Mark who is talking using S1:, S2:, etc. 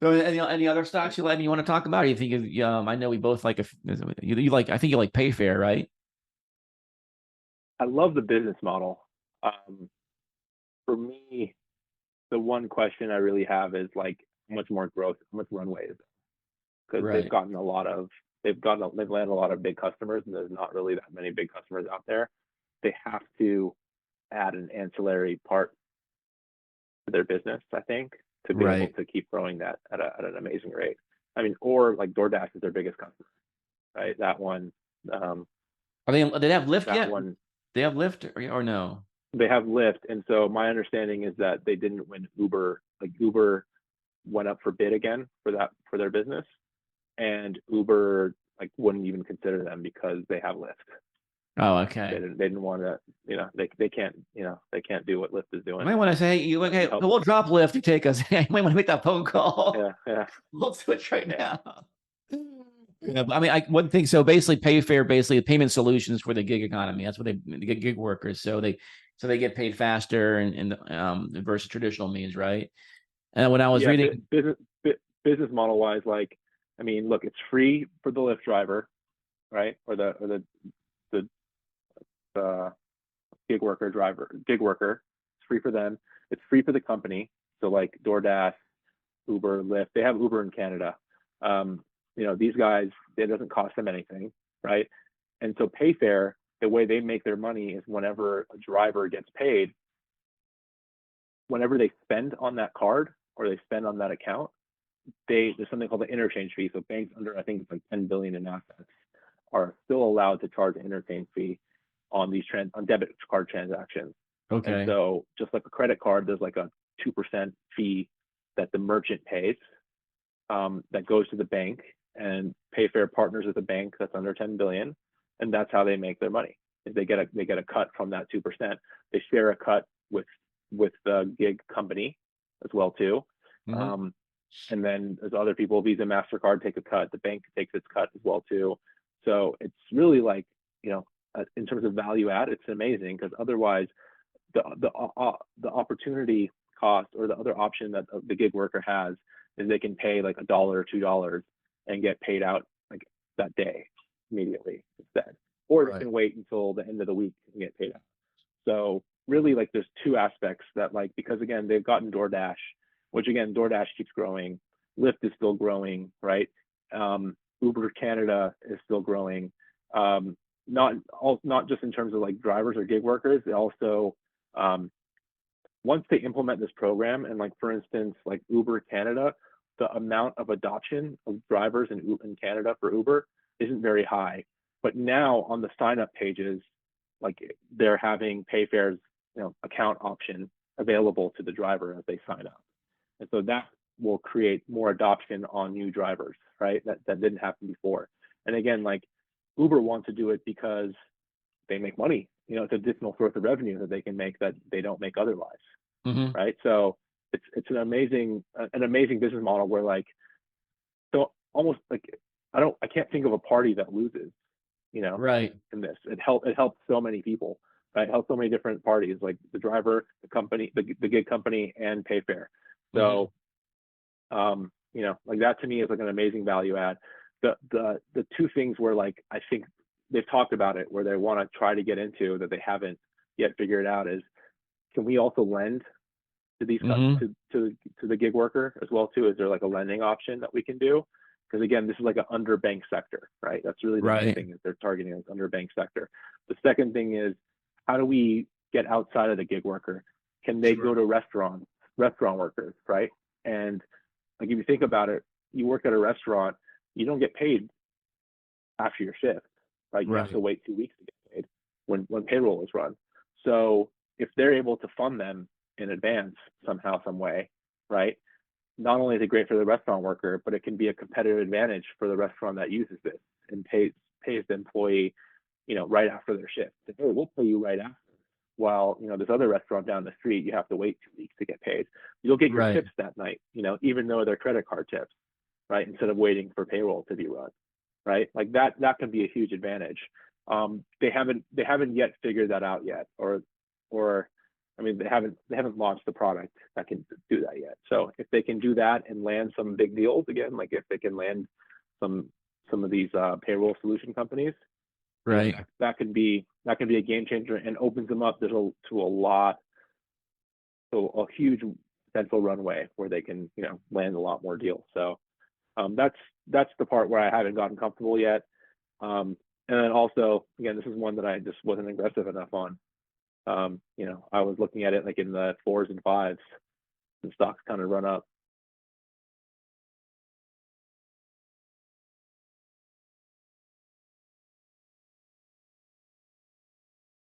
S1: So any other stocks you want to talk about? Or you think I know we both like you like I think you like Payfare, right?
S2: I love the business model. Um, for me, the one question I really have is like how much more growth, how much runway is it? Because
S1: Right.
S2: they've landed a lot of big customers, and there's not really that many big customers out there. They have to add an ancillary part to their business, I think, to be able
S1: Right.
S2: to keep growing that at an amazing rate. I mean, or like DoorDash is their biggest customer, right? Um,
S1: Are they? Do they have Lyft
S2: that
S1: yet?
S2: one,
S1: They have Lyft or no?
S2: they have Lyft, and so my understanding is that they didn't win Uber. Like Uber went up for bid again for their business, and Uber like wouldn't even consider them because they have Lyft.
S1: Oh, okay.
S2: They didn't want to, they can't, they can't do what Lyft is
S1: You
S2: doing
S1: might want to say, you
S2: to
S1: okay,
S2: help.
S1: we'll drop Lyft. You take us. You might want to make that phone call.
S2: Yeah, yeah,
S1: We'll switch right now. Yeah, but I mean, one thing. So basically, Payfare, basically, the payment solutions for the gig economy. That's what they get gig workers. So they get paid faster and versus traditional means, right? And when I was
S2: yeah.
S1: reading,
S2: Business model wise, like, I mean, look, it's free for the Lyft driver, right, or the gig worker. It's free for them. It's free for the company. So like DoorDash, Uber, Lyft. They have Uber in Canada. These guys, it doesn't cost them anything, right? And so Payfare, the way they make their money is whenever a driver gets paid, whenever they spend on that card or they spend on that account, there's something called the interchange fee. So banks under, I think it's like 10 billion in assets are still allowed to charge an interchange fee on on debit card transactions. And
S1: okay,
S2: so just like a credit card, there's like a 2% fee that the merchant pays, that goes to the bank, and Payfare partners with a bank that's under 10 billion, and that's how they make their money. Is they get a cut from that 2%. They share a cut with the gig company as well too.
S1: hmm
S2: Um, and then as other people, Visa, Mastercard take a cut, the bank takes its cut as well too. So it's really like, in terms of value add, it's amazing, because otherwise the opportunity cost, or the other option that the gig worker has, is they can pay like $1 or $2 and get paid out like that day immediately instead, or they
S1: right.
S2: can wait until the end of the week and get paid out. So really, like, there's two aspects that, like, because again they've gotten DoorDash, which again DoorDash keeps growing, Lyft is still growing, right? Uber Canada is still growing. Not just in terms of like drivers or gig workers, they also, um, once they implement this program, and like for instance, like Uber Canada, the amount of adoption of drivers in Canada for Uber isn't very high. But now on the sign up pages, like they're having Payfare's account option available to the driver as they sign up, and so that will create more adoption on new drivers, right? That didn't happen before. And again, like Uber wants to do it because they make money. It's an additional source of revenue that they can make that they don't make otherwise,
S1: hmm
S2: right? So it's an amazing business model where, like, so almost like I can't think of a party that loses, you know,
S1: Right.
S2: in this. It helps so many people, right? It helps so many different parties, like the driver, the company, the gig company, and Payfare.
S1: hmm
S2: So, like that to me is like an amazing value add. The two things where, like, I think they've talked about it, where they want to try to get into that they haven't yet figured out, is, can we also lend to these
S1: hmm
S2: to the gig worker as well too? Is there like a lending option that we can do? Because again, this is like an underbanked sector, right? That's really the main
S1: Right.
S2: thing, is they're targeting an underbanked sector. The second thing is, how do we get outside of the gig worker? Can they go
S1: Sure.
S2: to restaurant workers, right? And like, if you think about it, you work at a restaurant, you don't get paid after your shift, right? You have to
S1: Right.
S2: wait 2 weeks to get paid when payroll is run. So if they're able to fund them in advance somehow, some way, right? Not only is it great for the restaurant worker, but it can be a competitive advantage for the restaurant that uses this and pays the employee, right after their shift. Hey, we'll pay you right after. While this other restaurant down the street, you have to wait 2 weeks to get paid. You'll get your
S1: Right.
S2: tips that night, even though they're credit card tips, right? Instead of waiting for payroll to be run, right? Like that can be a huge advantage. They haven't yet figured that out yet, or I mean, they haven't launched the product that can do that yet. So if they can do that and land some big deals again, like if they can land some of these payroll solution companies, you know,
S1: Right.
S2: that could be a game changer and opens them up. There's a huge potential runway where they can, you know, land a lot more deals. So that's the part where I haven't gotten comfortable yet. And then also, again, this is one that I just wasn't aggressive enough on. You know, I was looking at it like in the 4s and 5s, and stocks kind of run up